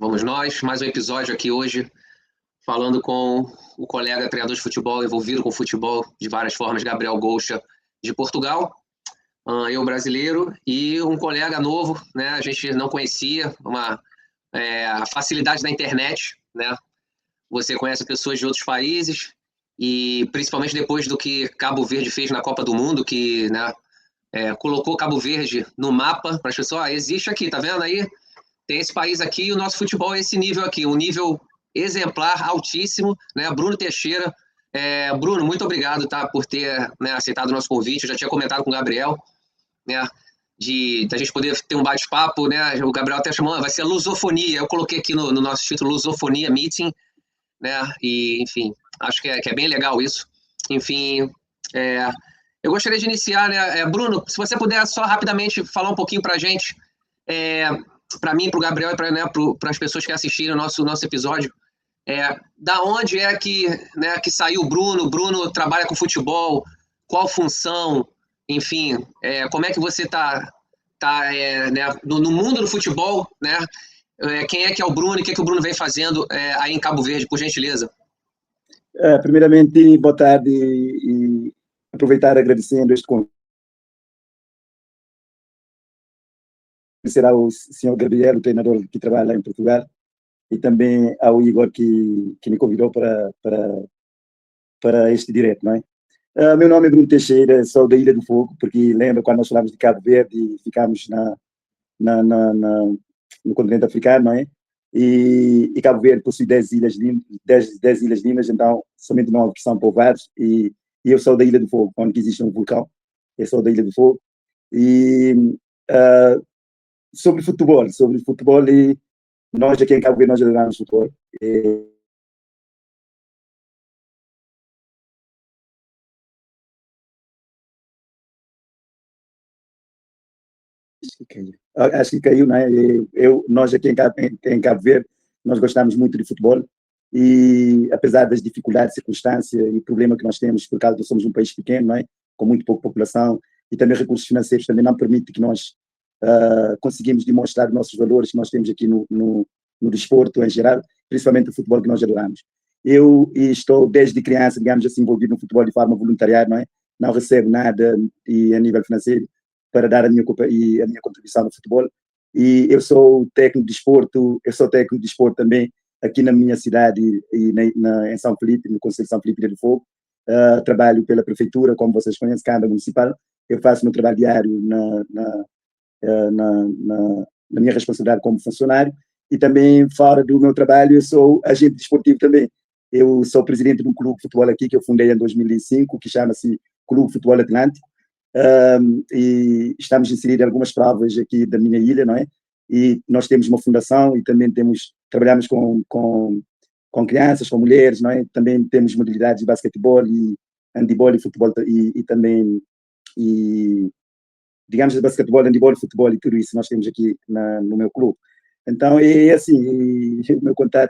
Vamos nós, mais um episódio aqui hoje, falando com o colega treinador de futebol, envolvido com futebol de várias formas, Gabriel Goucha, de Portugal, eu brasileiro, e um colega novo, né, a gente não conhecia, a facilidade da internet, né, você conhece pessoas de outros países, e principalmente depois do que Cabo Verde fez na Copa do Mundo, que, né, colocou Cabo Verde no mapa, para as pessoas, existe aqui, tá vendo aí? Tem esse país aqui e o nosso futebol é esse nível aqui, um nível exemplar, altíssimo, né? Bruno Teixeira. Bruno, muito obrigado, tá, por ter, né, aceitado o nosso convite. Eu já tinha comentado com o Gabriel, né, de a gente poder ter um bate-papo, né? O Gabriel até chamou, vai ser lusofonia. Eu coloquei aqui no nosso título Lusofonia Meeting, né? E, enfim, acho que é bem legal isso. Enfim, eu gostaria de iniciar, né? Bruno, se você puder só rapidamente falar um pouquinho para a gente, para mim, para o Gabriel e para as pessoas que assistiram o nosso episódio, da onde é que, né, que saiu o Bruno? O Bruno trabalha com futebol, qual função, enfim, como é que você está né, no mundo do futebol, né? Quem é que é o Bruno e o que o Bruno vem fazendo aí em Cabo Verde, por gentileza? Primeiramente, boa tarde e aproveitar agradecendo este convite. Agradecer ao senhor Gabriel, o treinador que trabalha lá em Portugal, e também ao Igor que me convidou para este direto, não é? Meu nome é Bruno Teixeira, sou da Ilha do Fogo, porque lembra quando nós falamos de Cabo Verde e ficámos no continente africano, não é? E Cabo Verde possui 10 ilhas lindas, então somente 9 que são povoados, e eu sou da Ilha do Fogo, onde existe um vulcão. Eu sou da Ilha do Fogo. E sobre futebol, e nós aqui em Cabo Verde nós jogamos futebol. Acho que caiu, não é? Nós aqui em Cabo Verde, nós gostamos muito de futebol e, apesar das dificuldades, circunstâncias e problema que nós temos, por causa de somos um país pequeno, não é? Com muito pouca população, e também recursos financeiros também não permite que nós conseguimos demonstrar os nossos valores que nós temos aqui no desporto em geral, principalmente o futebol que nós adoramos. Eu estou desde criança, digamos assim, envolvido no futebol de forma voluntária, não é? Não recebo nada a nível financeiro para dar a minha contribuição no futebol. E eu sou técnico de desporto, também aqui na minha cidade em São Felipe, no Concelho de São Felipe de Fogo. Trabalho pela prefeitura, como vocês conhecem, Câmara Municipal. Eu faço meu trabalho diário na minha responsabilidade como funcionário, e também fora do meu trabalho eu sou agente desportivo também. Eu sou presidente de um clube de futebol aqui que eu fundei em 2005, que chama-se Clube Futebol Atlântico. E estamos inseridos em algumas provas aqui da minha ilha, não é? E nós temos uma fundação e também trabalhamos com crianças, com mulheres, não é? Também temos modalidades de basquetebol e handebol e futebol e também digamos de basquetebol, handebol, futebol e tudo isso nós temos aqui no meu clube. Então é assim, o meu contato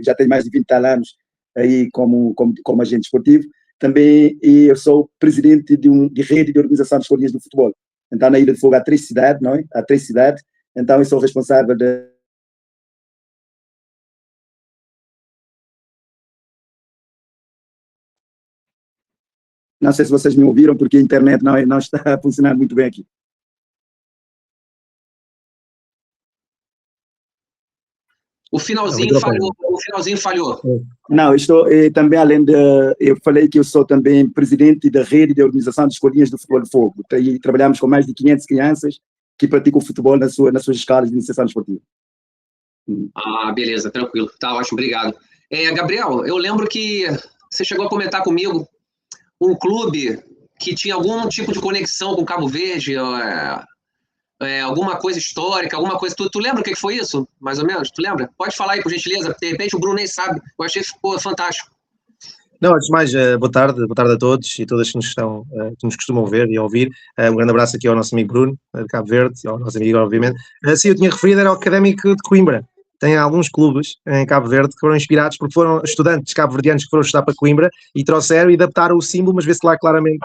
já tenho mais de 20 anos aí como agente esportivo. Também eu sou presidente de rede de organização de escolinhas do futebol. Então, na Ilha de Fogo há 3 cidades, não é? Há 3 cidades. Então, eu sou responsável Não sei se vocês me ouviram, porque a internet não está funcionando muito bem aqui. O finalzinho falhou. Não, estou também, além de... Eu falei que eu sou também presidente da rede de organização de escolinhas do futebol de fogo. E trabalhamos com mais de 500 crianças que praticam futebol nas suas escolas de iniciação esportiva. Beleza, tranquilo. Tá ótimo, obrigado. Gabriel, eu lembro que você chegou a comentar comigo um clube que tinha algum tipo de conexão com Cabo Verde, alguma coisa histórica, alguma coisa... Tu lembra o que foi isso, mais ou menos? Tu lembra? Pode falar aí, por gentileza. De repente o Bruno nem sabe. Eu achei fantástico. Não, antes de mais, boa tarde a todos e todas que nos costumam ver e ouvir. Um grande abraço aqui ao nosso amigo Bruno, de Cabo Verde, e ao nosso amigo, obviamente. Sim, eu tinha referido, era o Académico de Coimbra. tem alguns clubes em Cabo Verde que foram inspirados porque foram estudantes cabo-verdianos que foram estudar para Coimbra e trouxeram e adaptaram o símbolo, mas vê-se lá claramente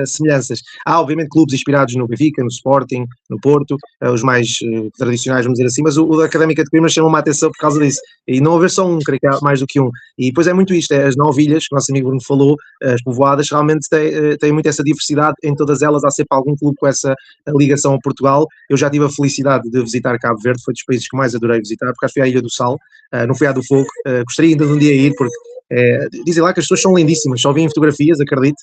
semelhanças. Há, obviamente, clubes inspirados no Benfica, no Sporting, no Porto, os mais tradicionais, vamos dizer assim, mas o da Académica de Coimbra chamou-me a atenção por causa disso. E não haver só um, creio que há mais do que um. E depois é muito isto, as novilhas, que o nosso amigo Bruno falou, as povoadas, realmente têm muito essa diversidade em todas elas, há sempre algum clube com essa ligação a Portugal. Eu já tive a felicidade de visitar Cabo Verde, foi dos países que mais adorei visitar, porque acho que fui à Ilha do Sal, não fui à do Fogo, gostaria ainda de um dia ir, porque dizem lá que as pessoas são lindíssimas, só vi em fotografias, acredito,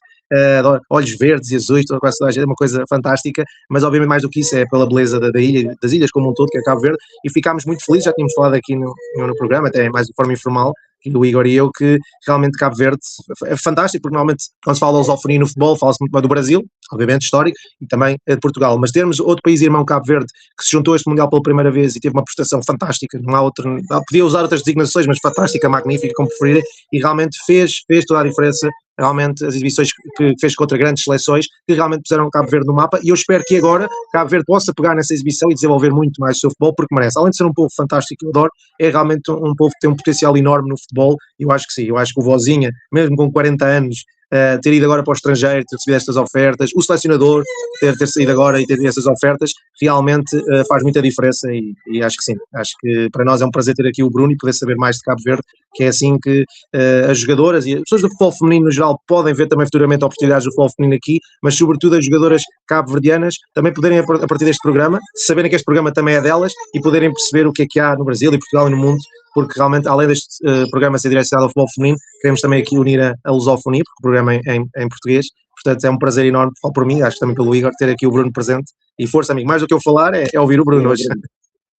olhos verdes e azuis, toda é uma coisa fantástica, mas obviamente mais do que isso é pela beleza da ilha, das ilhas como um todo, que é Cabo Verde, e ficámos muito felizes, já tínhamos falado aqui no programa, até mais de forma informal, o Igor e eu, que realmente Cabo Verde é fantástico, porque normalmente quando se fala de lusofonia no futebol, fala-se muito do Brasil, obviamente histórico, e também de Portugal, mas termos outro país irmão, Cabo Verde, que se juntou a este Mundial pela primeira vez e teve uma prestação fantástica, não há outra, podia usar outras designações, mas fantástica, magnífica, como preferirem, e realmente fez toda a diferença, realmente as exibições que fez contra grandes seleções, que realmente puseram Cabo Verde no mapa, e eu espero que agora Cabo Verde possa pegar nessa exibição e desenvolver muito mais o seu futebol, porque merece, além de ser um povo fantástico que eu adoro, é realmente um povo que tem um potencial enorme no futebol. Eu acho que sim, eu acho que o Vozinha, mesmo com 40 anos, ter ido agora para o estrangeiro, ter recebido estas ofertas, o selecionador ter saído agora e ter essas ofertas, realmente faz muita diferença e acho que sim, acho que para nós é um prazer ter aqui o Bruno e poder saber mais de Cabo Verde, que é assim que as jogadoras e as pessoas do futebol feminino no geral podem ver também futuramente oportunidades do futebol feminino aqui, mas sobretudo as jogadoras cabo-verdianas também poderem, a partir deste programa, saberem que este programa também é delas e poderem perceber o que é que há no Brasil e Portugal e no mundo, porque realmente, além deste programa ser direcionado ao futebol feminino, queremos também aqui unir a lusofonia, porque o programa é em português, portanto é um prazer enorme, por mim, acho que também pelo Igor, ter aqui o Bruno presente, e força, amigo, mais do que eu falar é ouvir o Bruno hoje.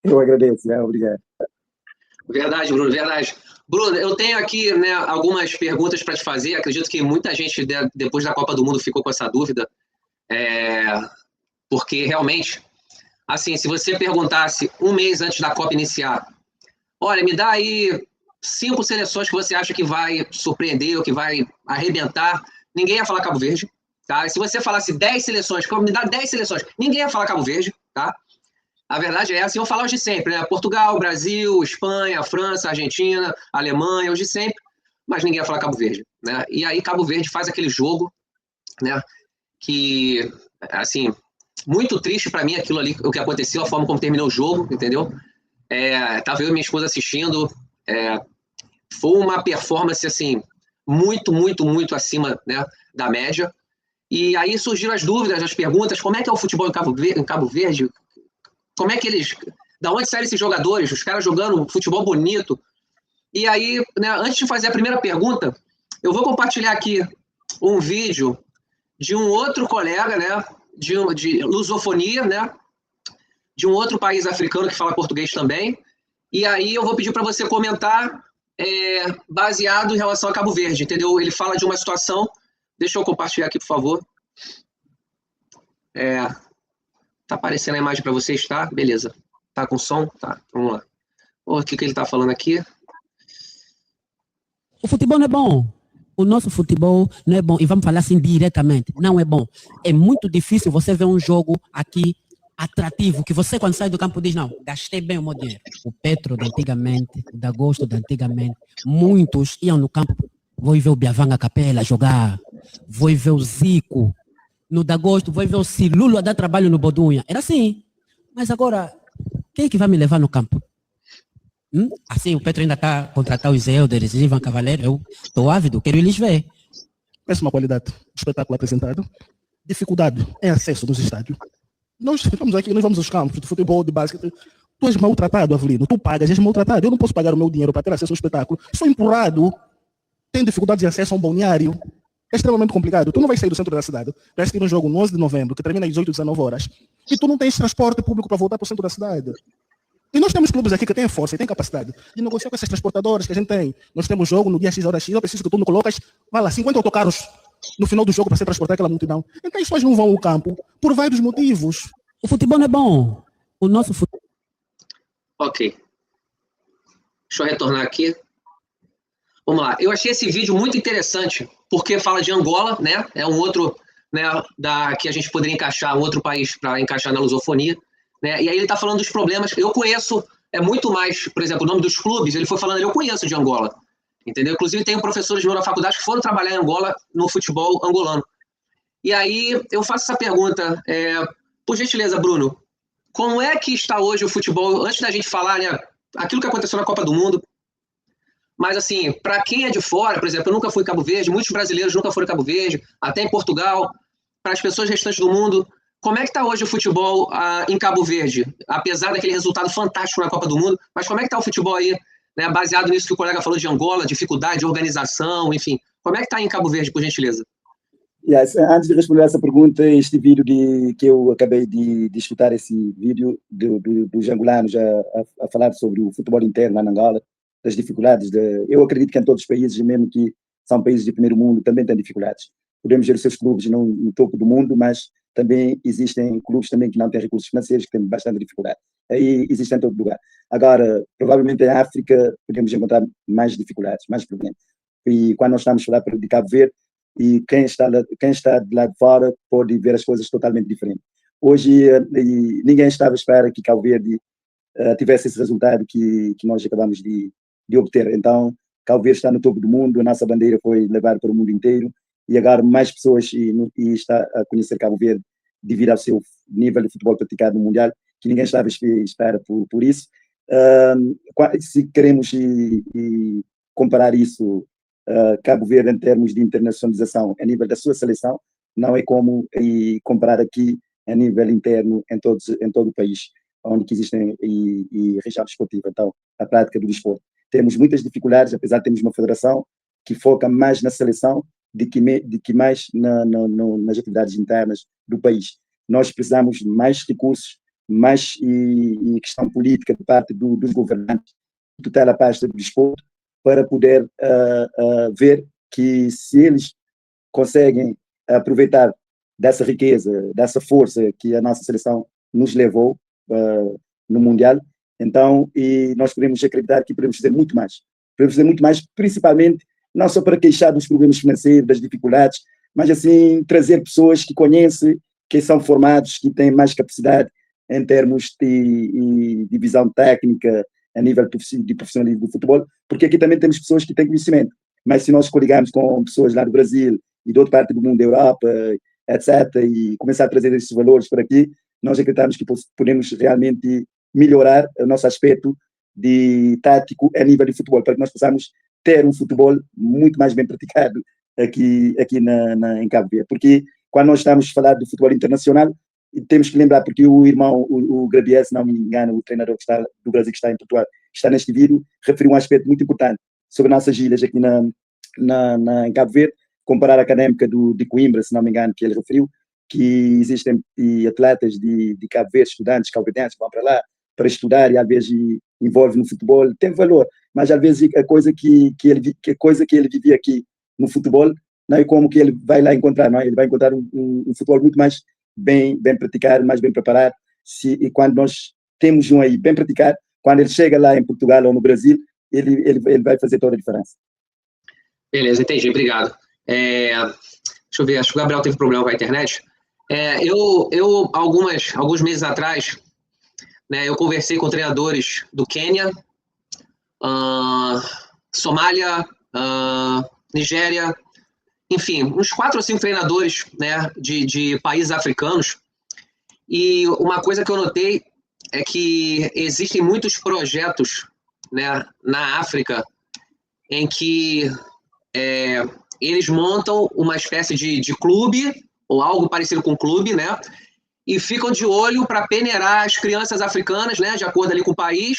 Eu agradeço, obrigado. Verdade, Bruno, verdade. Bruno, eu tenho aqui, né, algumas perguntas para te fazer, acredito que muita gente depois da Copa do Mundo ficou com essa dúvida, porque realmente, assim, se você perguntasse um mês antes da Copa iniciar, olha, me dá aí 5 seleções que você acha que vai surpreender ou que vai arrebentar, ninguém ia falar Cabo Verde, tá? Se você falasse 10 seleções, me dá 10 seleções, ninguém ia falar Cabo Verde, tá? A verdade é essa, eu falo os de sempre, né? Portugal, Brasil, Espanha, França, Argentina, Alemanha, os de sempre, mas ninguém ia falar Cabo Verde, né? E aí Cabo Verde faz aquele jogo, né? Que, assim, muito triste para mim aquilo ali, o que aconteceu, a forma como terminou o jogo, entendeu? Tava eu e minha esposa assistindo, foi uma performance assim, muito, muito, muito acima, né, da média, e aí surgiram as dúvidas, as perguntas, como é que é o futebol em Cabo Verde, como é que da onde saem esses jogadores, os caras jogando futebol bonito, e aí, né, antes de fazer a primeira pergunta, eu vou compartilhar aqui um vídeo de um outro colega, né, de lusofonia, né, de um outro país africano que fala português também, e aí eu vou pedir para você comentar baseado em relação a Cabo Verde, entendeu? Ele fala de uma situação, deixa eu compartilhar aqui, por favor. Tá aparecendo a imagem para vocês, tá? Beleza. Tá com som? Tá, vamos lá. O que ele tá falando aqui? O futebol não é bom. O nosso futebol não é bom. E vamos falar assim diretamente. Não é bom. É muito difícil você ver um jogo aqui atrativo, que você quando sai do campo diz, não, gastei bem o meu dinheiro. O Petro de antigamente, o Dagosto de antigamente, muitos iam no campo, vou ver o Biavanga Capela jogar, vou ver o Zico, no Dagosto, vou ver o Cilulo a dar trabalho no Bodunha. Era assim. Mas agora, quem é que vai me levar no campo? Assim, o Petro ainda está a contratar os Elders, Ivan Cavaleiro, eu estou ávido, quero eles ver. Péssima qualidade do espetáculo apresentado, dificuldade em acesso dos estádios. Nós estamos aqui, nós vamos aos campos de futebol, de basquete. Tu és maltratado, Avelino. Tu pagas, és maltratado. Eu não posso pagar o meu dinheiro para ter acesso ao espetáculo. Sou empurrado. Tenho dificuldade de acesso a um balneário. É extremamente complicado. Tu não vais sair do centro da cidade. Vais ter um jogo no 11 de novembro, que termina às 18, 19 horas. E tu não tens transporte público para voltar para o centro da cidade. E nós temos clubes aqui que têm força e têm capacidade de negociar com essas transportadoras que a gente tem. Nós temos jogo no dia X, hora X. Eu preciso que tu me colocas, vai lá, 50 autocarros no final do jogo para ser transportar aquela multidão. Então as pessoas não vão ao campo por vários motivos. O futebol não é bom. O nosso futebol... Ok. Deixa eu retornar aqui. Vamos lá. Eu achei esse vídeo muito interessante, porque fala de Angola, né? É um outro, né, que a gente poderia encaixar, um outro país para encaixar na lusofonia, né? E aí ele está falando dos problemas. Eu conheço é muito mais, por exemplo, o nome dos clubes, ele foi falando, eu conheço de Angola, entendeu? Inclusive tenho professores meus na faculdade que foram trabalhar em Angola no futebol angolano. E aí eu faço essa pergunta, por gentileza, Bruno, como é que está hoje o futebol, antes da gente falar, né, aquilo que aconteceu na Copa do Mundo, mas assim, para quem é de fora, por exemplo, eu nunca fui em Cabo Verde, muitos brasileiros nunca foram em Cabo Verde, até em Portugal, para as pessoas restantes do mundo, como é que está hoje o futebol em Cabo Verde? Apesar daquele resultado fantástico na Copa do Mundo, mas como é que está o futebol aí, né, baseado nisso que o colega falou de Angola, dificuldade de organização, enfim, como é que está em Cabo Verde, por gentileza? Yes. Antes de responder essa pergunta, este vídeo que eu acabei de escutar, esse vídeo dos angolanos a falar sobre o futebol interno na Angola, das dificuldades. Eu acredito que em todos os países, mesmo que são países de primeiro mundo, também têm dificuldades. Podemos ver os seus clubes no topo do mundo, mas também existem clubes também que não têm recursos financeiros, que têm bastante dificuldade. Aí existem em todo lugar. Agora, provavelmente em África, podemos encontrar mais dificuldades, mais problemas. E quando nós estamos a falar de Cabo Verde, e quem está de lá de fora pode ver as coisas totalmente diferentes. Hoje, ninguém estava à espera que Cabo Verde tivesse esse resultado que nós acabamos de obter. Então, Cabo Verde está no topo do mundo, a nossa bandeira foi levada para o mundo inteiro, e agora mais pessoas está a conhecer Cabo Verde devido ao seu nível de futebol praticado no Mundial, que ninguém estava à espera por isso. Se queremos comparar isso, Cabo Verde em termos de internacionalização a nível da sua seleção, não é como comparar aqui a nível interno em todo o país, onde existem região desportiva. Então, a prática do desporto. Temos muitas dificuldades, apesar de termos uma federação que foca mais na seleção de que mais nas atividades internas do país. Nós precisamos de mais recursos, mais questão política de parte dos governantes, tutela a pasta do desporto, para poder ver que se eles conseguem aproveitar dessa riqueza, dessa força que a nossa seleção nos levou no Mundial, então nós podemos acreditar que podemos fazer muito mais. Podemos fazer muito mais, principalmente, não só para queixar dos problemas financeiros, das dificuldades, mas assim trazer pessoas que conhecem, que são formados, que têm mais capacidade em termos de visão técnica, a nível de profissionalismo do futebol, porque aqui também temos pessoas que têm conhecimento, mas se nós coligarmos com pessoas lá do Brasil e de outra parte do mundo, da Europa, etc., e começar a trazer esses valores para aqui, nós acreditamos que podemos realmente melhorar o nosso aspecto de tático a nível de futebol, para que nós possamos ter um futebol muito mais bem praticado aqui em Cabo Verde, porque quando nós estamos a falar do futebol internacional, temos que lembrar, porque o irmão, o Grabier, se não me engano, o treinador do Brasil que está em Portugal, que está neste vídeo, referiu um aspecto muito importante sobre nossas ilhas aqui em Cabo Verde, comparar a académica de Coimbra, se não me engano, que ele referiu, que existem atletas de Cabo Verde, estudantes cabo-verdianos que vão para lá para estudar e às vezes envolve no futebol, tem valor, mas às vezes a coisa que ele vivia aqui no futebol, não é como que ele vai lá encontrar, não é? Ele vai encontrar um futebol muito mais bem praticado, mais bem preparado, e quando nós temos um aí bem praticado, quando ele chega lá em Portugal ou no Brasil, ele vai fazer toda a diferença. Beleza, entendi, obrigado. Deixa eu ver, acho que o Gabriel teve problema com a internet. Alguns meses atrás, né, eu conversei com treinadores do Quênia, Somália, Nigéria, enfim, uns 4 ou 5 treinadores, né, de países africanos, e uma coisa que eu notei é que existem muitos projetos, né, na África em que eles montam uma espécie de clube, ou algo parecido com clube, né, e ficam de olho para peneirar as crianças africanas, né, de acordo ali com o país,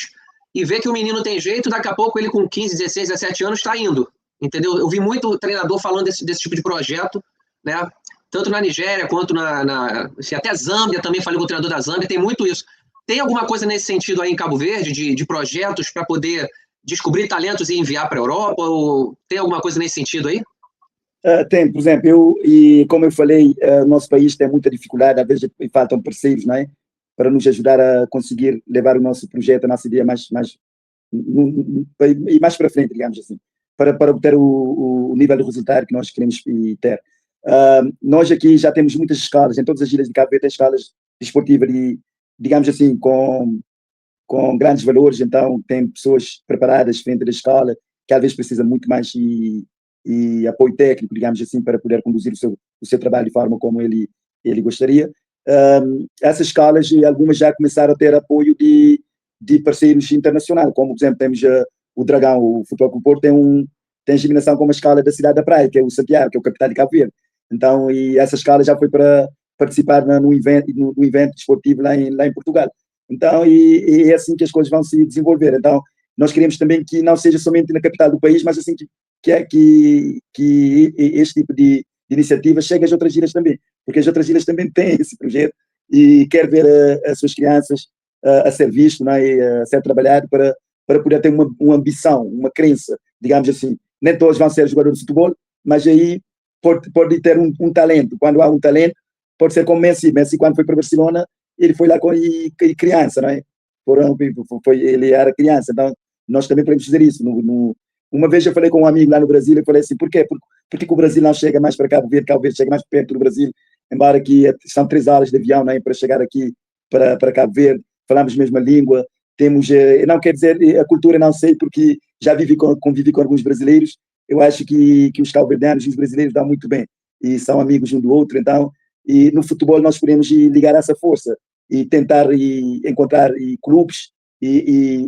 e ver que o menino tem jeito, daqui a pouco ele com 15, 16, 17 anos está indo. Entendeu? Eu vi muito treinador falando desse tipo de projeto, né? Tanto na Nigéria quanto assim, até Zâmbia também, falei com o treinador da Zâmbia, tem muito isso. Tem alguma coisa nesse sentido aí em Cabo Verde, de projetos para poder descobrir talentos e enviar para a Europa? Ou tem alguma coisa nesse sentido aí? Tem, por exemplo, como eu falei, nosso país tem muita dificuldade, às vezes faltam parceiros, não é? Para nos ajudar a conseguir levar o nosso projeto, a nossa ideia mais para frente, digamos assim, para obter o nível de resultado que nós queremos ter. Nós aqui já temos muitas escalas, em todas as ilhas de Cabo Verde tem escalas desportivas, digamos assim, com com grandes valores, então tem pessoas preparadas frente da escola, que às vezes precisa muito mais e apoio técnico, digamos assim, para poder conduzir o seu trabalho de forma como ele gostaria. Essas escolas, algumas já começaram a ter apoio de parceiros internacionais, como, por exemplo, temos o Dragão, o Futebol Clube Porto, tem germinação com uma escola da cidade da Praia, que é o Santiago, que é o capital de Cabo Verde. Então, e essa escola já foi para participar no evento desportivo lá em Portugal. Então, e é assim que as coisas vão se desenvolver. Então, nós queremos também que não seja somente na capital do país, mas assim que este tipo de iniciativa chegue às outras ilhas também, porque as outras ilhas também têm esse projeto e quer ver as suas crianças a ser visto, né, e a ser trabalhado para poder ter uma ambição, uma crença, digamos assim. Nem todos vão ser jogadores de futebol, mas aí pode ter um talento. Quando há um talento, pode ser como Messi. Messi, quando foi para Barcelona, ele foi lá com criança, não é? Ele era criança, então nós também podemos fazer isso. Uma vez eu falei com um amigo lá no Brasil, eu falei assim, por quê? Porque o Brasil não chega mais para Cabo Verde chega mais perto do Brasil, embora aqui são 3 horas de avião, não é? Para chegar aqui para Cabo Verde, falamos a mesma língua, temos, não quer dizer, a cultura não sei, porque já convivi com alguns brasileiros, eu acho que os cabo-verdianos e os brasileiros dão muito bem, e são amigos um do outro, então, e no futebol nós podemos ligar essa força, e tentar encontrar clubes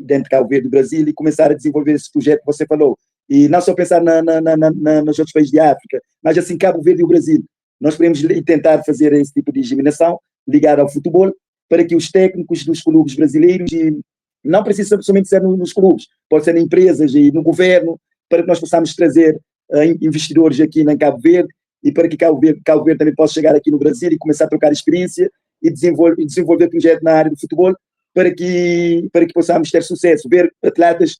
dentro de Cabo Verde do Brasil e começar a desenvolver esse projeto que você falou. E não só pensar nos outros países de África, mas assim Cabo Verde e o Brasil. Nós podemos tentar fazer esse tipo de germinação, ligar ao futebol, para que os técnicos dos clubes brasileiros, e não precisa somente ser nos clubes, pode ser em empresas e no governo, para que nós possamos trazer investidores aqui em Cabo Verde e para que Cabo Verde também possa chegar aqui no Brasil e começar a trocar experiência e desenvolver projetos na área do futebol para que possamos ter sucesso, ver atletas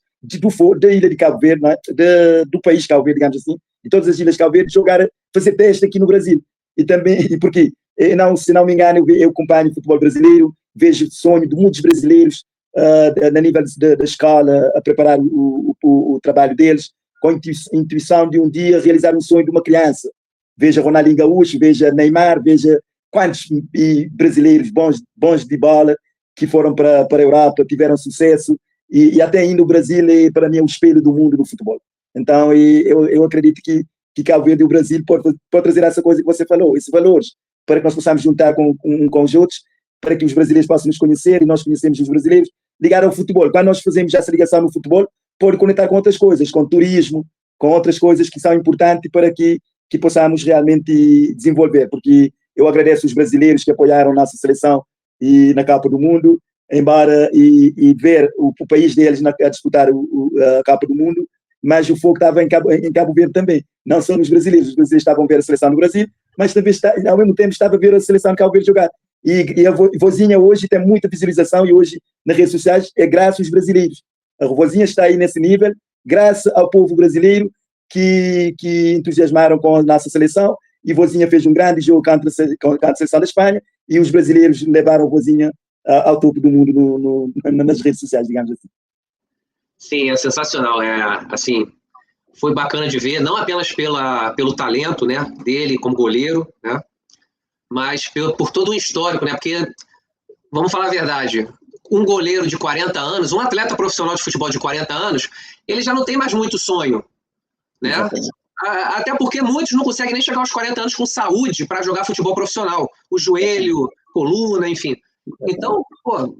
da ilha de Cabo Verde, do país Cabo Verde, digamos assim, de todas as ilhas de Cabo Verde, fazer teste aqui no Brasil. E também, porque, se não me engano, eu acompanho o futebol brasileiro, vejo o sonho de muitos brasileiros na nível da escola, a preparar o trabalho deles, com a intuição de um dia realizar um sonho de uma criança. Veja Ronaldinho Gaúcho, veja Neymar, veja quantos brasileiros bons de bola que foram para a Europa, tiveram sucesso, e até ainda o Brasil para mim é o espelho do mundo do futebol. Então eu acredito que Cabo Verde e o Brasil pode trazer essa coisa que você falou, esses valores, para que nós possamos juntar com os outros, para que os brasileiros possam nos conhecer e nós conhecemos os brasileiros, ligar ao futebol. Quando nós fazemos essa ligação no futebol, pode conectar com outras coisas, com turismo, com outras coisas que são importantes para que possamos realmente desenvolver, porque eu agradeço os brasileiros que apoiaram a nossa seleção e na Copa do Mundo, embora e ver o país deles a disputar a Copa do Mundo, mas o foco estava em Cabo Verde também, não só os brasileiros estavam a ver a seleção do Brasil, mas também ao mesmo tempo estava a ver a seleção de Cabo Verde jogar. E a Vozinha hoje tem muita visualização e hoje nas redes sociais é graças aos brasileiros. A Vozinha está aí nesse nível, graças ao povo brasileiro que entusiasmaram com a nossa seleção, e Vozinha fez um grande jogo contra a seleção da Espanha, e os brasileiros levaram a Vozinha ao topo do mundo nas redes sociais, digamos assim. Sim, é sensacional. Assim, foi bacana de ver, não apenas pelo talento, né, dele como goleiro, né, mas por todo o histórico, né, porque, vamos falar a verdade, um goleiro de 40 anos, um atleta profissional de futebol de 40 anos, ele já não tem mais muito sonho, né? Exatamente. Até porque muitos não conseguem nem chegar aos 40 anos com saúde para jogar futebol profissional. O joelho, coluna, enfim. Então,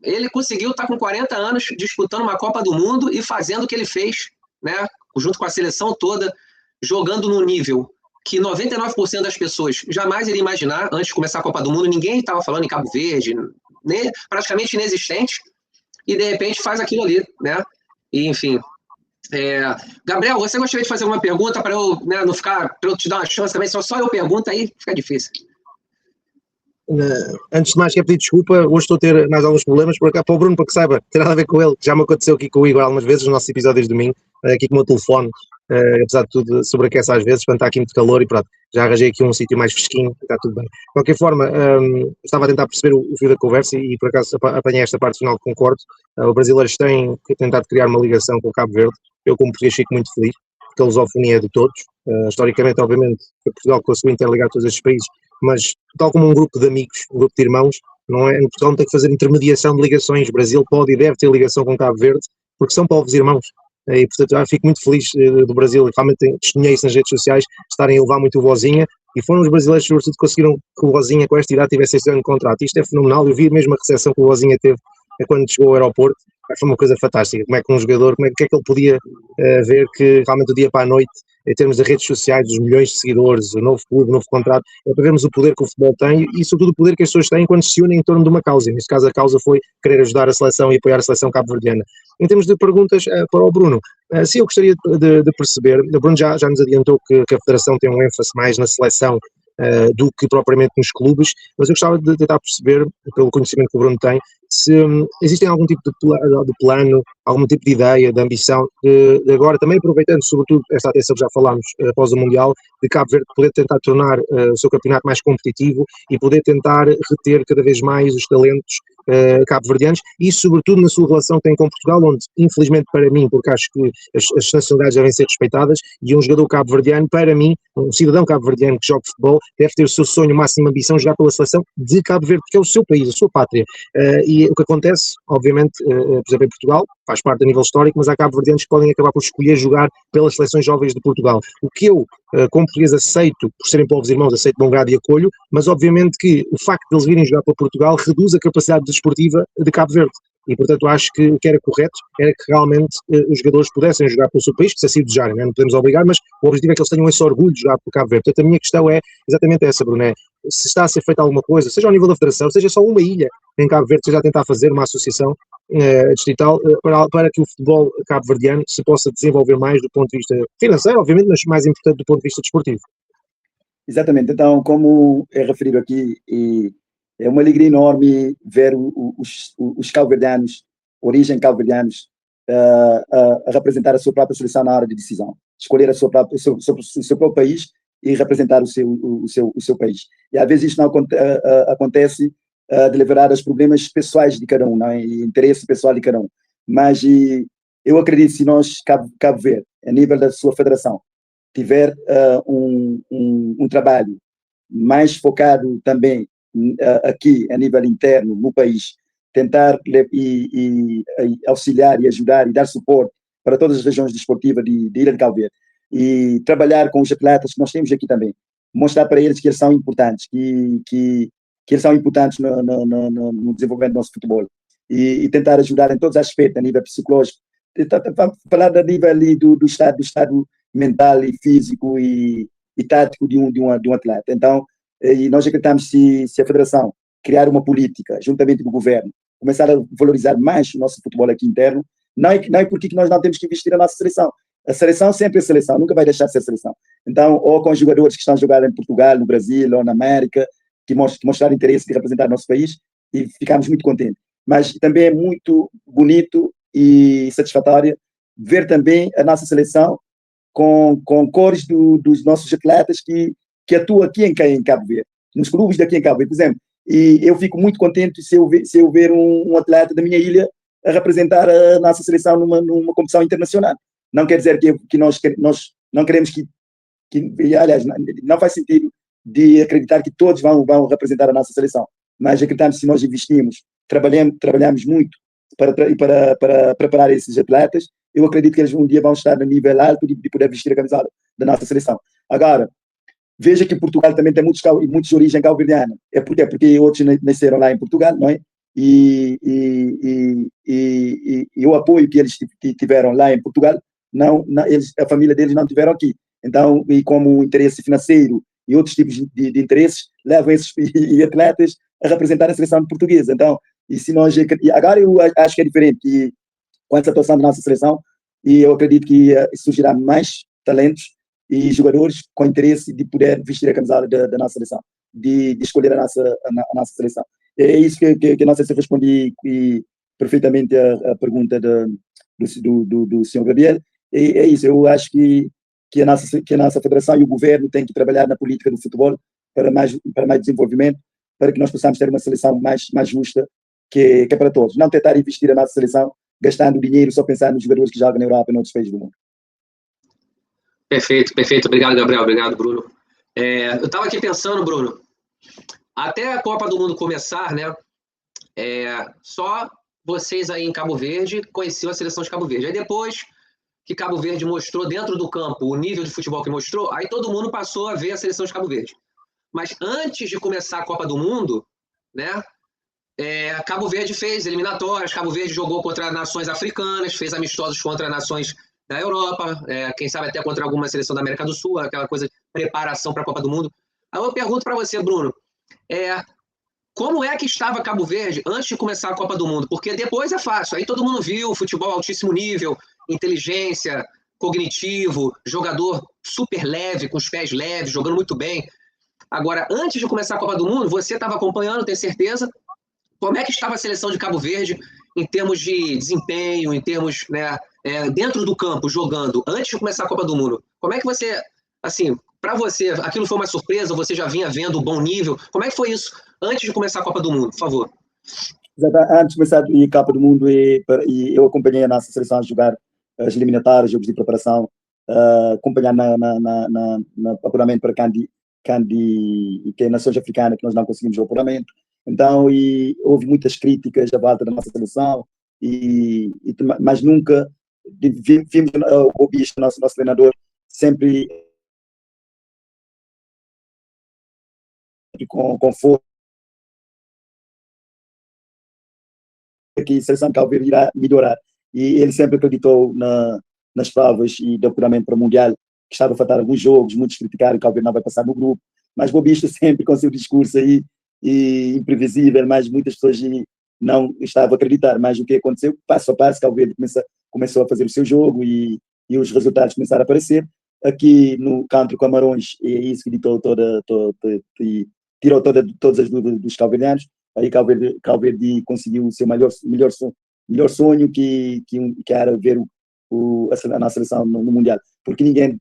ele conseguiu estar com 40 anos disputando uma Copa do Mundo e fazendo o que ele fez, né? Junto com a seleção toda, jogando num nível que 99% das pessoas jamais iriam imaginar antes de começar a Copa do Mundo. Ninguém estava falando em Cabo Verde, praticamente inexistente, e de repente faz aquilo ali, né? E, enfim... Gabriel, você gostaria de fazer alguma pergunta para eu, né, não ficar, para eu te dar uma chance também? Só eu pergunto, aí fica difícil. Antes de mais, quero pedir desculpa, hoje estou a ter mais alguns problemas, por cá, para o Bruno, para que saiba, tem nada a ver com ele, já me aconteceu aqui com o Igor algumas vezes, nos nossos episódios de domingo, aqui com o meu telefone, apesar de tudo, sobreaquece às vezes, quando está aqui muito calor, e pronto, já arranjei aqui um sítio mais fresquinho, está tudo bem. De qualquer forma, estava a tentar perceber o fio da conversa e por acaso apanhei esta parte final que concordo. Os brasileiros têm tentado criar uma ligação com o Cabo Verde, eu como português fico muito feliz, porque a lusofonia é de todos, historicamente, obviamente, Portugal conseguiu interligar todos estes países, mas tal como um grupo de amigos, um grupo de irmãos, não é? Portugal não tem que fazer intermediação de ligações. O Brasil pode e deve ter ligação com Cabo Verde, porque são povos irmãos. E, portanto, fico muito feliz do Brasil, e realmente testemunhei isso nas redes sociais, estarem a levar muito o Vozinha, e foram os brasileiros, sobretudo, que conseguiram que o Vozinha, com esta idade, tivesse este ano de contrato. Isto é fenomenal. Eu vi mesmo a recepção que o Vozinha teve quando chegou ao aeroporto. Foi uma coisa fantástica. Como é que um jogador, o que é que ele podia ver que realmente do dia para a noite, em termos de redes sociais, dos milhões de seguidores, o novo clube, o novo contrato, é para vermos o poder que o futebol tem e, sobretudo, o poder que as pessoas têm quando se unem em torno de uma causa. Neste caso, a causa foi querer ajudar a seleção e apoiar a seleção cabo-verdiana. Em termos de perguntas para o Bruno, sim, eu gostaria de perceber, o Bruno já nos adiantou que a Federação tem um ênfase mais na seleção do que propriamente nos clubes, mas eu gostava de tentar perceber, pelo conhecimento que o Bruno tem, se existem algum tipo de plano, algum tipo de ideia, de ambição, de agora também aproveitando sobretudo esta atenção que já falámos após o Mundial, de Cabo Verde poder tentar tornar o seu campeonato mais competitivo e poder tentar reter cada vez mais os talentos cabo-verdianos e sobretudo na sua relação que tem com Portugal, onde infelizmente para mim, porque acho que as nacionalidades devem ser respeitadas, e um jogador cabo-verdiano, para mim, um cidadão cabo-verdiano que joga futebol, deve ter o seu sonho, máxima ambição, jogar pela seleção de Cabo Verde, porque é o seu país, a sua pátria. E o que acontece, obviamente, por exemplo, em Portugal, faz parte a nível histórico, mas há cabo-verdianos que podem acabar por escolher jogar pelas seleções jovens de Portugal. O que eu, como português, aceito, por serem povos irmãos, aceito de bom grado e acolho, mas obviamente que o facto de eles virem jogar para Portugal reduz a capacidade desportiva de Cabo Verde. E, portanto, acho que o que era correto era que realmente os jogadores pudessem jogar pelo seu país, se assim desejarem, não podemos obrigar, mas o objetivo é que eles tenham esse orgulho de jogar pelo Cabo Verde. Portanto, a minha questão é exatamente essa, Bruno, se está a ser feita alguma coisa, seja ao nível da federação, seja só uma ilha em Cabo Verde, seja a tentar fazer uma associação distrital para que o futebol cabo-verdiano se possa desenvolver mais do ponto de vista financeiro, obviamente, mas mais importante do ponto de vista desportivo. Exatamente. Então, como é referido aqui, é uma alegria enorme ver os cabo-verdianos, origem cabo-verdianos, a representar a sua própria seleção na hora de decisão, escolher o seu próprio país e representar o seu país. E às vezes isso não acontece de levar aos problemas pessoais de cada um, não é? E interesse pessoal de cada um. Mas eu acredito que se nós, Cabo Verde, a nível da sua federação, tiver um trabalho mais focado também aqui a nível interno no país, tentar e auxiliar e ajudar e dar suporte para todas as regiões desportivas de Ilha de Cabo Verde e trabalhar com os atletas que nós temos aqui também, mostrar para eles que eles são importantes, que eles são importantes no desenvolvimento do nosso futebol e tentar ajudar em todos os aspectos, a nível psicológico, falar a nível ali do estado mental e físico e tático de um atleta. Então, e nós acreditamos se a Federação criar uma política, juntamente com o governo, começar a valorizar mais o nosso futebol aqui interno, não é porque nós não temos que investir na nossa seleção. A seleção sempre é seleção, nunca vai deixar de ser seleção. Então, ou com os jogadores que estão a jogar em Portugal, no Brasil ou na América, que mostraram interesse de representar o nosso país, e ficamos muito contentes. Mas também é muito bonito e satisfatório ver também a nossa seleção com cores dos nossos atletas que atuam aqui em Cabo Verde, nos clubes daqui em Cabo Verde, por exemplo. E eu fico muito contente se eu ver um atleta da minha ilha a representar a nossa seleção numa competição internacional. Não quer dizer que nós não queremos aliás, não faz sentido de acreditar que todos vão representar a nossa seleção, mas acreditamos que se nós investimos, trabalhamos muito para preparar esses atletas, eu acredito que eles um dia vão estar no nível alto de poder vestir a camisola da nossa seleção. Agora, veja que Portugal também tem muitos de origem cabo-verdiana. É porque outros nasceram lá em Portugal, não é? E o apoio que eles tiveram lá em Portugal, a família deles não tiveram aqui. Então, e como interesse financeiro e outros tipos de interesses, levam esses atletas a representar a seleção portuguesa. Então, agora eu acho que é diferente que, com essa atuação da nossa seleção, e eu acredito que surgirá mais talentos e jogadores com interesse de poder vestir a camisola da nossa seleção, de escolher a nossa seleção. É isso que não sei se eu respondi perfeitamente a pergunta do senhor Gabriel. É isso, eu acho que a nossa federação e o governo têm que trabalhar na política do futebol para mais desenvolvimento, para que nós possamos ter uma seleção mais justa, que é para todos. Não tentar investir a nossa seleção gastando dinheiro só pensar nos jogadores que jogam na Europa e em outros países do mundo. Perfeito. Obrigado, Gabriel. Obrigado, Bruno. Eu estava aqui pensando, Bruno, até a Copa do Mundo começar, né? Só vocês aí em Cabo Verde conheciam a seleção de Cabo Verde. Aí depois que Cabo Verde mostrou dentro do campo o nível de futebol que mostrou, aí todo mundo passou a ver a seleção de Cabo Verde. Mas antes de começar a Copa do Mundo, né, Cabo Verde fez eliminatórias, Cabo Verde jogou contra nações africanas, fez amistosos contra nações da Europa, quem sabe até contra alguma seleção da América do Sul, aquela coisa de preparação para a Copa do Mundo. Aí eu pergunto para você, Bruno, como é que estava Cabo Verde antes de começar a Copa do Mundo? Porque depois é fácil, aí todo mundo viu futebol altíssimo nível, inteligência, cognitivo, jogador super leve, com os pés leves, jogando muito bem. Agora, antes de começar a Copa do Mundo, você estava acompanhando, tenho certeza, como é que estava a seleção de Cabo Verde em termos de desempenho, em termos, né, dentro do campo, jogando, antes de começar a Copa do Mundo? Como é que você, assim, para você, aquilo foi uma surpresa, você já vinha vendo um bom nível? Como é que foi isso antes de começar a Copa do Mundo, por favor? Antes de começar a Copa do Mundo, e eu acompanhei a nossa seleção a jogar as eliminatórias, jogos de preparação, acompanhar no apuramento para que é Nações Africanas, que nós não conseguimos o apuramento. Então, houve muitas críticas à volta da nossa seleção, mas nunca vimos o Bicho, nosso treinador, sempre com força, que a seleção de Cabo Verde irá melhorar. E ele sempre acreditou nas provas e do apuramento para o Mundial, que estava a faltar alguns jogos, muitos criticaram que o Cabo Verde não vai passar no grupo, mas o Bobisto sempre com o seu discurso aí, imprevisível, mas muitas pessoas não estavam a acreditar. Mas o que aconteceu, passo a passo, Cabo Verde começou a fazer o seu jogo e os resultados começaram a aparecer. Aqui no contra o Camarões, é isso que tirou todas as dúvidas dos cabo-verdianos. Aí Cabo Verde conseguiu o seu melhor sonho, que era ver a nossa seleção no Mundial, porque ninguém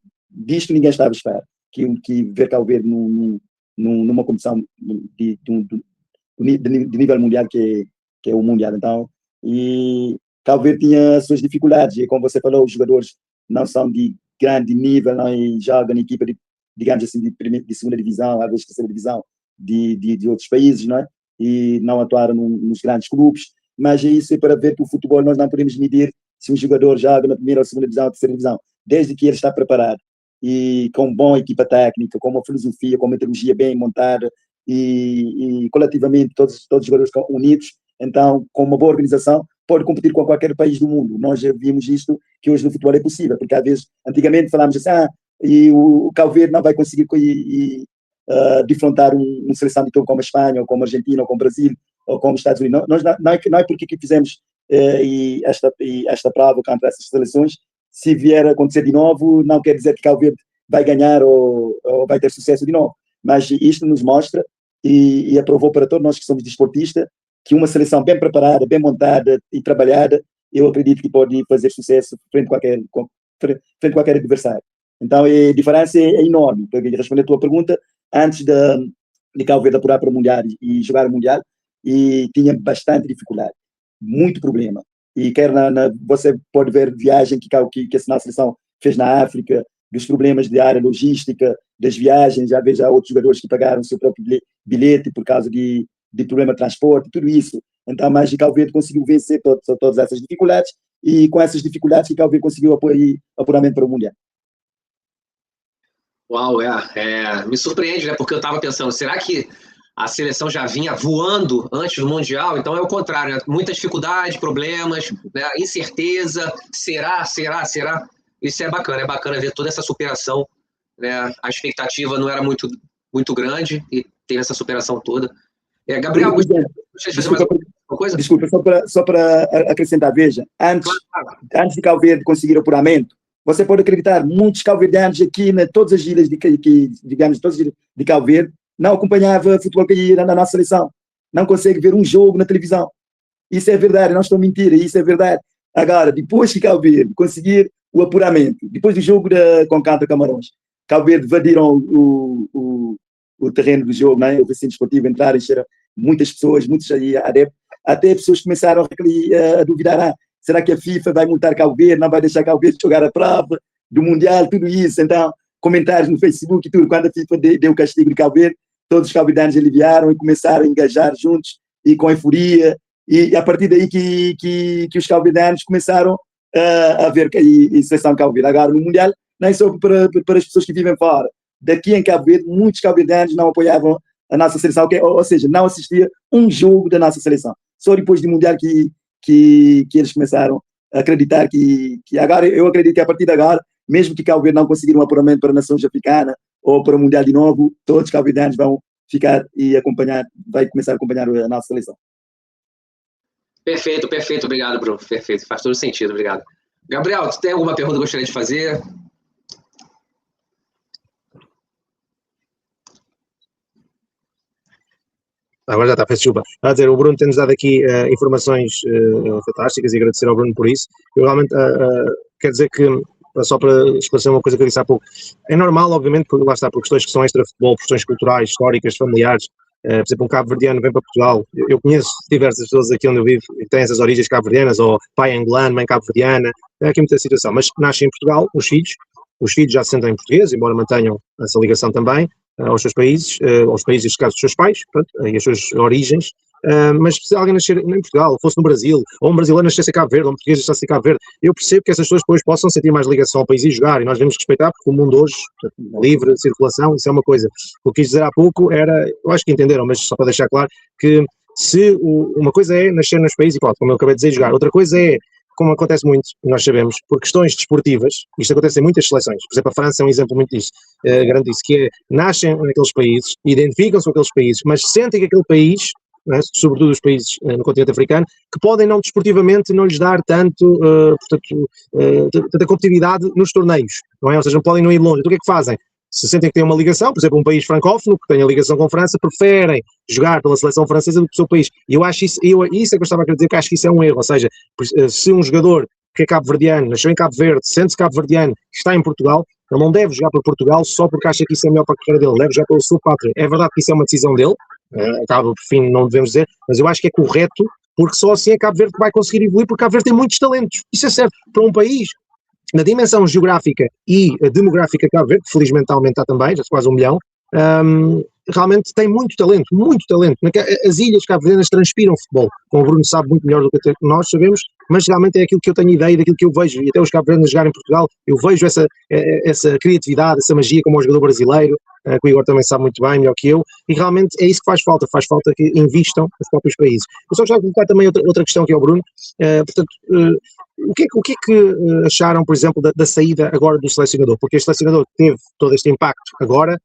estava a esperar que ver Cabo Verde numa competição de nível mundial, que é o Mundial. Então, e Cabo Verde tinha as suas dificuldades, e como você falou, os jogadores não são de grande nível, não, e jogam na equipa digamos assim, de segunda divisão, às vezes terceira divisão de outros países, não é? E não atuaram nos grandes clubes, mas isso é para ver que o futebol nós não podemos medir se um jogador joga na primeira ou segunda divisão ou terceira divisão, desde que ele está preparado e com boa equipa técnica, com uma filosofia, com uma metodologia bem montada e coletivamente todos os jogadores unidos, então com uma boa organização pode competir com qualquer país do mundo. Nós já vimos isto, que hoje no futebol é possível, porque às vezes, antigamente falávamos assim, e o Cabo Verde não vai conseguir defrontar uma seleção de como a Espanha, ou como a Argentina, ou como o Brasil, ou como os Estados Unidos. Não é porque fizemos esta prova contra essas seleções. Se vier a acontecer de novo, não quer dizer que Cabo Verde vai ganhar ou vai ter sucesso de novo. Mas isto nos mostra e aprovou para todos nós que somos desportistas que uma seleção bem preparada, bem montada e trabalhada, eu acredito que pode fazer sucesso frente a qualquer adversário. Então, a diferença é enorme. Para responder a tua pergunta, antes de Cabo Verde apurar para o Mundial e jogar o Mundial, e tinha bastante dificuldade, muito problema. E você pode ver viagem que a nossa seleção fez na África, dos problemas de área logística, das viagens, já vejo outros jogadores que pagaram o seu próprio bilhete por causa de problema de transporte, tudo isso. Então, mas Cabo Verde conseguiu vencer todas essas dificuldades, e com essas dificuldades que Cabo Verde conseguiu apuramento para o Mundial. Uau, me surpreende, né? Porque eu estava pensando, será que a seleção já vinha voando antes do Mundial? Então é o contrário, né? Muita dificuldade, problemas, né? Incerteza, será? Isso é bacana ver toda essa superação, né? A expectativa não era muito grande e teve essa superação toda. Gabriel, gostaria de fazer mais uma coisa? Desculpa, só para acrescentar, veja, antes de Cabo Verde conseguir o apuramento, você pode acreditar, muitos cabo-verdianos aqui, todas as ilhas digamos, todas as ilhas de Cabo Verde, não acompanhavam futebol na nossa seleção. Não consegue ver um jogo na televisão. Isso é verdade, não estou a mentir, isso é verdade. Agora, depois que Cabo Verde conseguir o apuramento, depois do jogo com Contra Camarões, Cabo Verde invadiram o terreno do jogo, né? O recinto esportivo, entraram, encheram muitas pessoas, muitos adeptos, até pessoas começaram a duvidar, será que a FIFA vai multar Cabo Verde, não vai deixar Cabo Verde jogar a prova do Mundial, tudo isso. Então, comentários no Facebook e tudo, quando a FIFA deu o castigo de Cabo Verde, todos os cabo-verdianos aliviaram e começaram a engajar juntos e com euforia E a partir daí que os cabo-verdianos começaram a ver que a seleção cabo-verde. Agora, no Mundial, não é só para as pessoas que vivem fora. Daqui em Cabo Verde, muitos cabo-verdianos não apoiavam a nossa seleção, ou seja, não assistia um jogo da nossa seleção. Só depois do Mundial que eles começaram a acreditar que agora, eu acredito que a partir de agora, mesmo que Cabo Verde não conseguir um apuramento para a Nações Africanas ou para o Mundial de novo, todos os cabo-verdianos vão ficar e vai começar a acompanhar a nossa seleção. Perfeito, obrigado, Bruno. Perfeito, faz todo sentido, obrigado. Gabriel, você tem alguma pergunta que gostaria de fazer? Agora já está, peço desculpa. A dizer, o Bruno tem-nos dado aqui informações fantásticas e agradecer ao Bruno por isso. Eu realmente quero dizer que, só para esclarecer uma coisa que eu disse há pouco, é normal, obviamente, porque lá está, por questões que são extra-futebol, por questões culturais, históricas, familiares. Por exemplo, um cabo-verdiano vem para Portugal. Eu conheço diversas pessoas aqui onde eu vivo que têm essas origens cabo-verdianas, ou pai angolano, mãe cabo-verdiana. É aqui muita situação. Mas nascem em Portugal, os filhos já se sentem em português, embora mantenham essa ligação também aos seus países, neste caso, dos seus pais, pronto, e as suas origens, mas se alguém nascer em Portugal, fosse no Brasil, ou um brasileiro nascesse em Cabo Verde, ou um português nascesse em Cabo Verde, eu percebo que essas pessoas depois possam sentir mais ligação ao país e jogar, e nós devemos respeitar, porque o mundo hoje, livre de circulação, isso é uma coisa. O que quis dizer há pouco era, eu acho que entenderam, mas só para deixar claro, que se uma coisa é nascer nos países e pronto, como eu acabei de dizer, jogar, outra coisa é, como acontece muito, nós sabemos, por questões desportivas, isto acontece em muitas seleções, por exemplo, a França é um exemplo muito disso, grande disso, que é, nascem naqueles países, identificam-se com aqueles países, mas sentem que aquele país, né, sobretudo os países no continente africano, que podem não desportivamente não lhes dar tanto, tanta competitividade nos torneios, não é? Ou seja, não podem não ir longe. Então o que é que fazem? Se sentem que têm uma ligação, por exemplo, um país francófono que tem a ligação com a França, preferem jogar pela seleção francesa do que o seu país. E eu acho isso, isso é que eu estava a querer dizer, que acho que isso é um erro, ou seja, se um jogador que é cabo-verdiano, nasceu em Cabo Verde, sente-se cabo-verdiano, está em Portugal, ele não deve jogar para Portugal só porque acha que isso é melhor para a carreira dele, deve jogar pela sua pátria. É verdade que isso é uma decisão dele, acaba por fim, não devemos dizer, mas eu acho que é correto, porque só assim é Cabo Verde que vai conseguir evoluir, porque Cabo Verde tem muitos talentos. Isso é certo para um país na dimensão geográfica e demográfica de Cabo Verde, que felizmente está a aumentar também, já quase 1 milhão, realmente tem muito talento, muito talento. As ilhas cabo-verdianas transpiram futebol, como o Bruno sabe muito melhor do que nós sabemos, mas realmente é aquilo que eu tenho ideia, daquilo que eu vejo, e até os cabo-verdianos jogarem em Portugal, eu vejo essa criatividade, essa magia como o jogador brasileiro, que o Igor também sabe muito bem, melhor que eu, e realmente é isso que faz falta que invistam nos próprios países. Eu só gostava de colocar também outra questão aqui ao Bruno, portanto, o que é que acharam, por exemplo, da saída agora do selecionador? Porque este selecionador teve todo este impacto agora,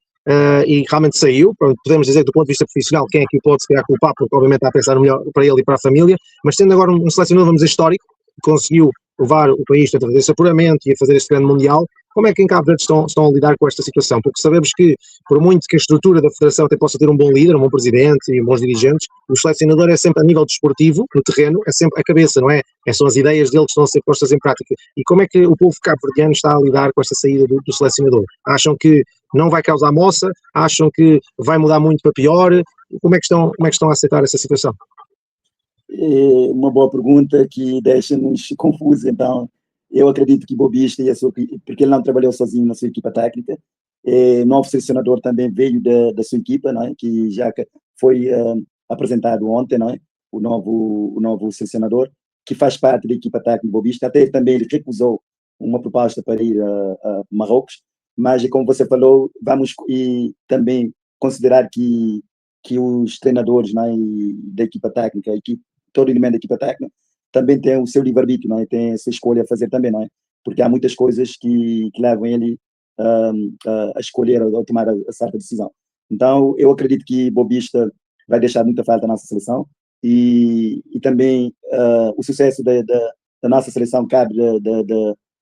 e realmente saiu, podemos dizer do ponto de vista profissional, quem é que o pode se calhar culpar, porque obviamente está a pensar no melhor para ele e para a família, mas tendo agora um selecionador, vamos dizer, histórico, que conseguiu levar o país a fazer esse apuramento e a fazer este grande mundial, como é que em Cabo Verde estão a lidar com esta situação? Porque sabemos que, por muito que a estrutura da federação até possa ter um bom líder, um bom presidente e bons dirigentes, o selecionador é sempre a nível desportivo, no terreno, é sempre a cabeça, não é? São as ideias dele que estão a ser postas em prática. E como é que o povo cabo-verdiano está a lidar com esta saída do selecionador? Acham que não vai causar moça? Acham que vai mudar muito para pior? Como é que estão a aceitar essa situação? É uma boa pergunta que deixa-nos confusos. Então, eu acredito que Bobista, porque ele não trabalhou sozinho na sua equipa técnica, o novo selecionador também veio da sua equipa, não é? Que já foi apresentado ontem, não é? O novo selecionador, que faz parte da equipa técnica Bobista, até também ele recusou uma proposta para ir a Marrocos, mas como você falou, vamos e também considerar que os treinadores, não é? Da equipa técnica, todo elemento da equipa técnica, também tem o seu livre-arbítrio, não é? Tem essa escolha a fazer também, não é? Porque há muitas coisas que levam ele a escolher ou tomar a certa decisão. Então, eu acredito que Bobista vai deixar muita falta na nossa seleção e também o sucesso da nossa seleção cabe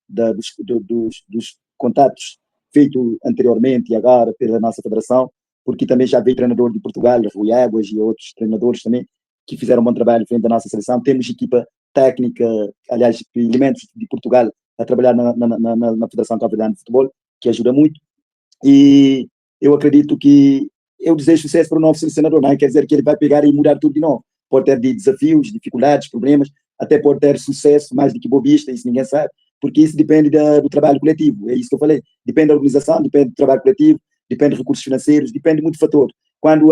dos contatos feitos anteriormente e agora pela nossa federação, porque também já veio treinador de Portugal, Rui Águas e outros treinadores também, que fizeram um bom trabalho frente à nossa seleção. Temos equipa técnica, aliás, elementos de Portugal a trabalhar na Federação Cabo-Verdiana de Futebol, que ajuda muito. E eu acredito que eu desejo sucesso para o novo selecionador, não é? Quer dizer que ele vai pegar e mudar tudo de novo. Pode ter desafios, dificuldades, problemas, até pode ter sucesso mais do que Bobista, isso ninguém sabe, porque isso depende do trabalho coletivo, é isso que eu falei. Depende da organização, depende do trabalho coletivo, depende de recursos financeiros, depende de muito fator. Quando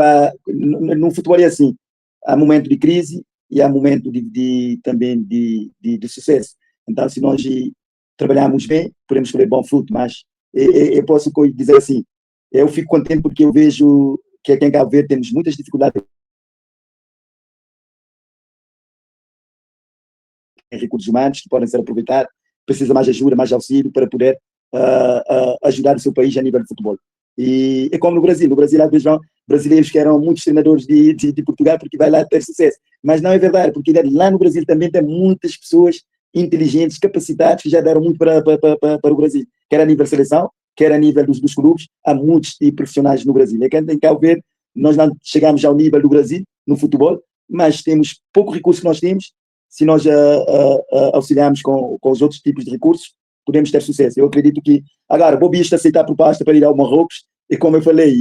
no futebol é assim, há momento de crise, e há momento também de sucesso. Então, se nós trabalharmos bem, podemos colher bom fruto, mas eu posso dizer assim, eu fico contente porque eu vejo que aqui em Cabo Verde temos muitas dificuldades em recursos humanos que podem ser aproveitados, precisa mais ajuda, mais auxílio para poder ajudar o seu país a nível de futebol. E é como no Brasil às vezes vão brasileiros que eram muitos treinadores de Portugal porque vai lá ter sucesso, mas não é verdade, porque lá no Brasil também tem muitas pessoas inteligentes, capacitadas, que já deram muito para o Brasil, quer a nível de seleção, quer a nível dos clubes, há muitos profissionais no Brasil. É que em Cabo Verde nós não chegamos ao nível do Brasil no futebol, mas temos pouco recurso que nós temos. Se nós auxiliarmos com os outros tipos de recursos, podemos ter sucesso. Eu acredito que, agora, Bobista aceitar a proposta para ir ao Marrocos, e como eu falei,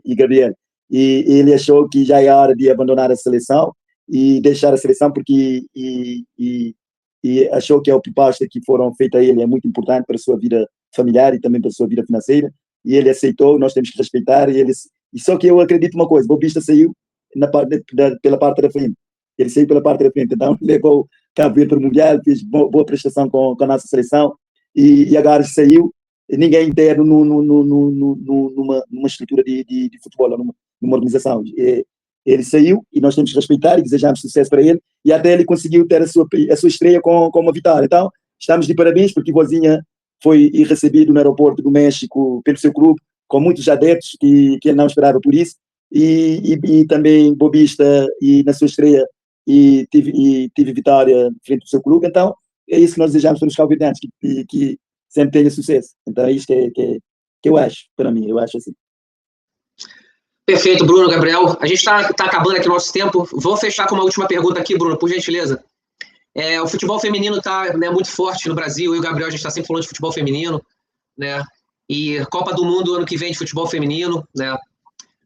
e Gabriel, e ele achou que já é hora de abandonar a seleção e deixar a seleção, porque e achou que a proposta que foram feita a ele é muito importante para a sua vida familiar e também para a sua vida financeira, e ele aceitou, nós temos que respeitar, e só que eu acredito uma coisa, Bobista saiu pela parte da frente. Ele saiu pela parte da frente, então levou Cabo Verde para o Mundial, fez boa prestação com a nossa seleção, e agora saiu, ninguém interno numa estrutura de futebol, numa organização. Ele saiu e nós temos que respeitar e desejamos sucesso para ele, e até ele conseguiu ter a sua estreia com uma vitória. Então, estamos de parabéns, porque Vozinha foi recebido no aeroporto do México pelo seu clube, com muitos adeptos que ele não esperava por isso, e também Bobista, e na sua estreia, e tive vitória frente ao seu clube. Então, é isso que nós desejamos para os cabo-verdianos, que sempre tenha sucesso. Então, é isso que eu acho, para mim, eu acho assim. Perfeito, Bruno, Gabriel. A gente está acabando aqui o nosso tempo. Vou fechar com uma última pergunta aqui, Bruno, por gentileza. O futebol feminino está muito forte no Brasil, e o Gabriel, a gente está sempre falando de futebol feminino, né? E Copa do Mundo ano que vem de futebol feminino, né?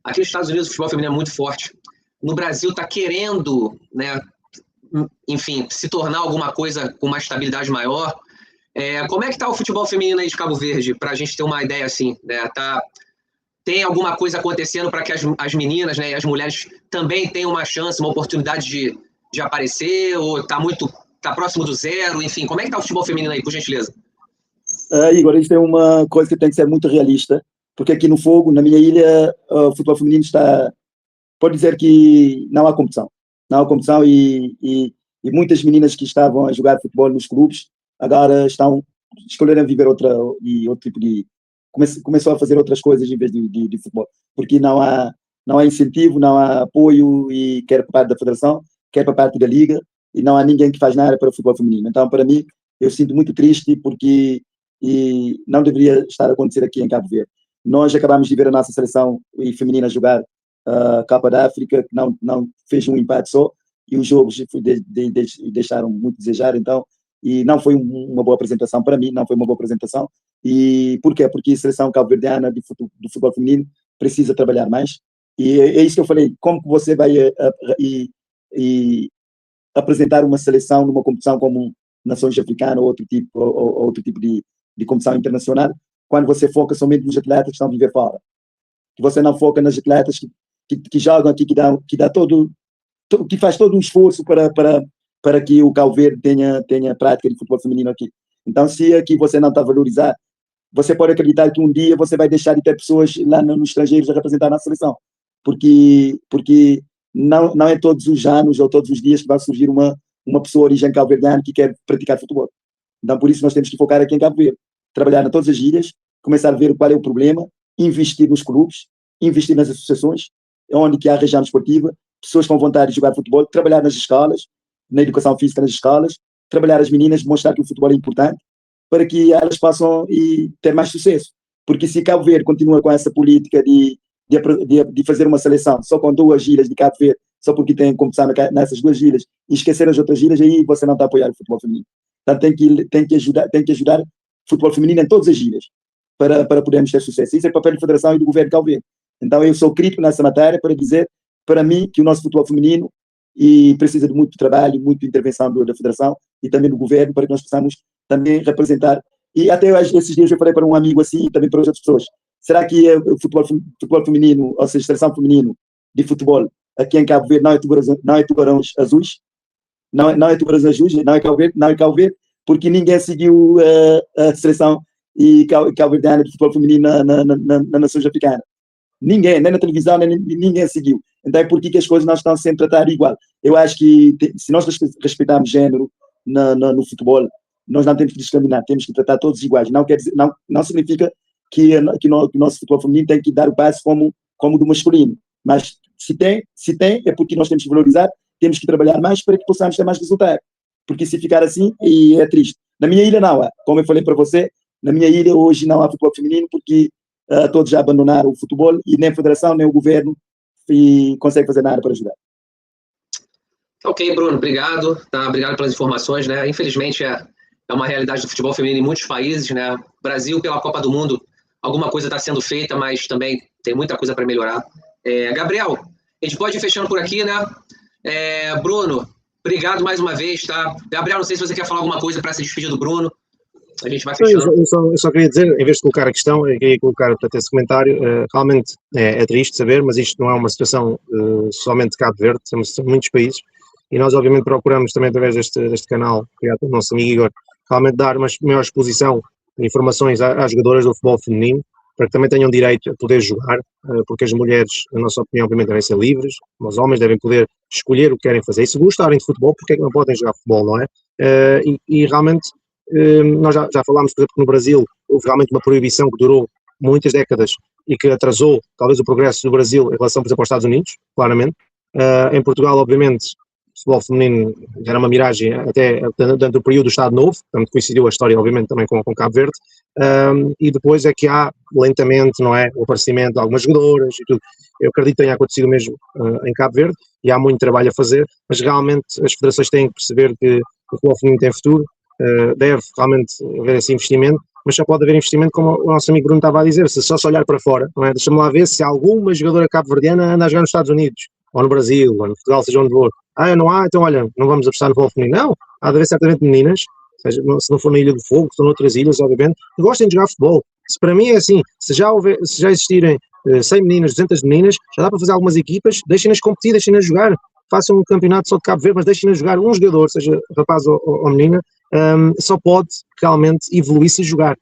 Aqui nos Estados Unidos o futebol feminino é muito forte. No Brasil está querendo, né, enfim, se tornar alguma coisa com uma estabilidade maior. Como é que está o futebol feminino aí de Cabo Verde, para a gente ter uma ideia assim, né? Tem alguma coisa acontecendo para que as meninas, né, e as mulheres também tenham uma chance, uma oportunidade de aparecer, ou está próximo do zero, enfim, como é que está o futebol feminino aí, por gentileza? Igor, isso é uma coisa que tem que ser muito realista, porque aqui no Fogo, na minha ilha, o futebol feminino pode dizer que não há competição. Não há competição, e muitas meninas que estavam a jogar futebol nos clubes agora escolheram viver outro tipo de... Começou a fazer outras coisas em vez de futebol, porque não há incentivo, não há apoio, e quer para parte da federação, quer para parte da liga, e não há ninguém que faz nada para o futebol feminino. Então, para mim, eu sinto muito triste, porque não deveria estar a acontecer aqui em Cabo Verde. Nós acabamos de ver a nossa seleção feminina jogar a Copa da África, que não fez um empate só, e os jogos deixaram muito a desejar. Então, e não foi uma boa apresentação para mim, não foi uma boa apresentação. E por quê? Porque a seleção cabo-verdiana do futebol feminino precisa trabalhar mais, e é isso que eu falei, como que você vai apresentar uma seleção numa competição como Nações Africanas ou outro tipo de competição internacional, quando você foca somente nos atletas que estão a viver fora, que você não foca nas atletas que jogam aqui, que faz todo um esforço para que o Cabo Verde tenha prática de futebol feminino aqui. Então, se aqui você não está a valorizar, você pode acreditar que um dia você vai deixar de ter pessoas lá nos estrangeiros a representar a seleção, porque não é todos os anos ou todos os dias que vai surgir uma pessoa de origem cabo-verdiana que quer praticar futebol. Então, por isso nós temos que focar aqui em Cabo Verde, trabalhar em todas as ilhas, começar a ver qual é o problema, investir nos clubes, investir nas associações, onde que há região esportiva, pessoas com vontade de jogar futebol, trabalhar nas escolas, na educação física nas escolas, trabalhar as meninas, mostrar que o futebol é importante, para que elas possam ter mais sucesso. Porque se Cabo Verde continua com essa política de fazer uma seleção só com 2 ilhas de Cabo Verde, só porque tem competição nessas 2 ilhas, e esquecer as outras ilhas, aí você não está a apoiar o futebol feminino. Então tem que ajudar o futebol feminino em todas as ilhas, para podermos ter sucesso. Isso é o papel da Federação e do Governo de Cabo Verde. Então eu sou crítico nessa matéria para dizer, para mim, que o nosso futebol feminino precisa de muito trabalho, muita intervenção da Federação e também do Governo, para que nós possamos também representar. E até esses dias eu falei para um amigo assim, e também para outras pessoas, será que o futebol feminino, ou seja, a seleção feminino de futebol aqui em Cabo Verde não é Tubarões Azuis? não é Tubarões da Juja, não é Cabo Verde, porque ninguém seguiu a seleção e cabo-verdiana de futebol feminino na nação africana. Ninguém, nem na televisão, nem ninguém seguiu. Então é porque que as coisas não estão sempre a tratar igual. Eu acho que se nós respeitarmos género no futebol, nós não temos que discriminar, temos que tratar todos iguais. Não quer dizer, não significa que o nosso futebol feminino tem que dar o passo como do masculino. Mas se tem, é porque nós temos que valorizar, temos que trabalhar mais para que possamos ter mais resultado. Porque se ficar assim, é triste. Na minha ilha não há. Como eu falei para você, na minha ilha hoje não há futebol feminino porque todos já abandonaram o futebol e nem a federação, nem o governo consegue fazer nada para ajudar. Ok, Bruno, obrigado. Tá, obrigado pelas informações, né? Infelizmente é uma realidade do futebol feminino em muitos países, né? Brasil, pela Copa do Mundo, alguma coisa está sendo feita, mas também tem muita coisa para melhorar. Gabriel, a gente pode ir fechando por aqui, né? Bruno, obrigado mais uma vez, tá? Gabriel, não sei se você quer falar alguma coisa para se despedir do Bruno. A gente vai fechando. Eu só queria dizer, em vez de colocar a questão, eu queria colocar para esse comentário. Realmente é triste saber, mas isto não é uma situação somente de Cabo Verde, é uma situação de muitos países. E nós, obviamente, procuramos também, através deste canal, criado pelo nosso amigo Igor, realmente dar uma maior exposição de informações às jogadoras do futebol feminino, para que também tenham direito a poder jogar, porque as mulheres, na nossa opinião, obviamente, devem ser livres, os homens devem poder escolher o que querem fazer. E se gostarem de futebol, porque é que não podem jogar futebol, não é? E realmente, nós já falámos, por exemplo, que no Brasil houve realmente uma proibição que durou muitas décadas e que atrasou, talvez, o progresso do Brasil em relação, por exemplo, aos Estados Unidos, claramente. Em Portugal, obviamente, o futebol feminino era uma miragem até durante o período do Estado Novo, portanto coincidiu a história, obviamente, também com Cabo Verde, e depois é que há, lentamente, não é, o aparecimento de algumas jogadoras e tudo. Eu acredito que tenha acontecido mesmo em Cabo Verde, e há muito trabalho a fazer, mas realmente as federações têm que perceber que o futebol feminino tem futuro, deve realmente haver esse investimento, mas só pode haver investimento, como o nosso amigo Bruno estava a dizer, se olhar para fora, não é? Deixa-me lá ver se alguma jogadora cabo-verdiana anda a jogar nos Estados Unidos, ou no Brasil, ou no Portugal, seja onde for. Não há, então olha, não vamos apostar no futebol feminino. Não, há de haver certamente meninas, seja, se não for na Ilha do Fogo, estão noutras ilhas, obviamente, que gostem de jogar futebol. Se para mim é assim, se já existirem 100 meninas, 200 meninas, já dá para fazer algumas equipas, deixem-nas competir, deixem-nas jogar, façam um campeonato só de Cabo Verde, mas deixem-nas jogar. Um jogador, seja rapaz ou menina, só pode realmente evoluir se jogar.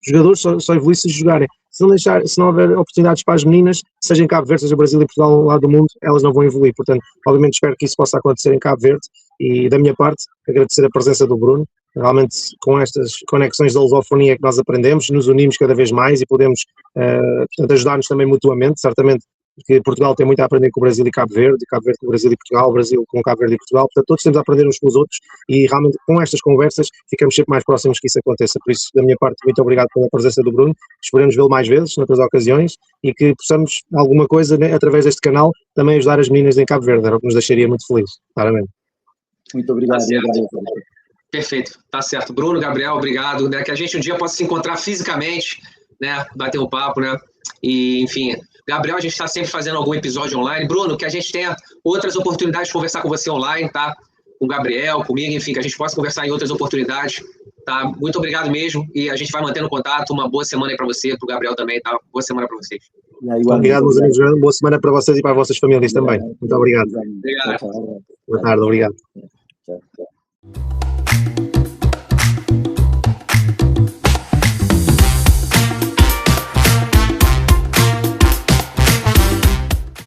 Os jogadores só evoluem se jogarem. Se não houver oportunidades para as meninas, seja em Cabo Verde, seja Brasil e Portugal, ao lado do mundo, elas não vão evoluir. Portanto, obviamente espero que isso possa acontecer em Cabo Verde e, da minha parte, agradecer a presença do Bruno. Realmente, com estas conexões da lusofonia que nós aprendemos, nos unimos cada vez mais e podemos, portanto, ajudar-nos também mutuamente. Certamente que Portugal tem muito a aprender com o Brasil e Cabo Verde com o Brasil e Portugal, o Brasil com Cabo Verde e Portugal, portanto todos temos a aprender uns com os outros e realmente com estas conversas ficamos sempre mais próximos que isso aconteça. Por isso, da minha parte, muito obrigado pela presença do Bruno, esperemos vê-lo mais vezes, noutras ocasiões, e que possamos, alguma coisa, né, através deste canal, também ajudar as meninas em Cabo Verde, era o que nos deixaria muito felizes, claramente. Muito obrigado. Perfeito, tá certo. Bruno, Gabriel, obrigado, né, que a gente um dia possa se encontrar fisicamente, né, bater um papo, né, e enfim... Gabriel, a gente está sempre fazendo algum episódio online. Bruno, que a gente tenha outras oportunidades de conversar com você online, tá? Com o Gabriel, comigo, enfim, que a gente possa conversar em outras oportunidades, tá? Muito obrigado mesmo e a gente vai mantendo contato. Uma boa semana aí para você, para o Gabriel também, tá? Boa semana para vocês. Obrigado, meus amigos. Boa semana para vocês e para as vossas famílias também. Muito obrigado. Obrigado. Boa tarde, obrigado. Tchau.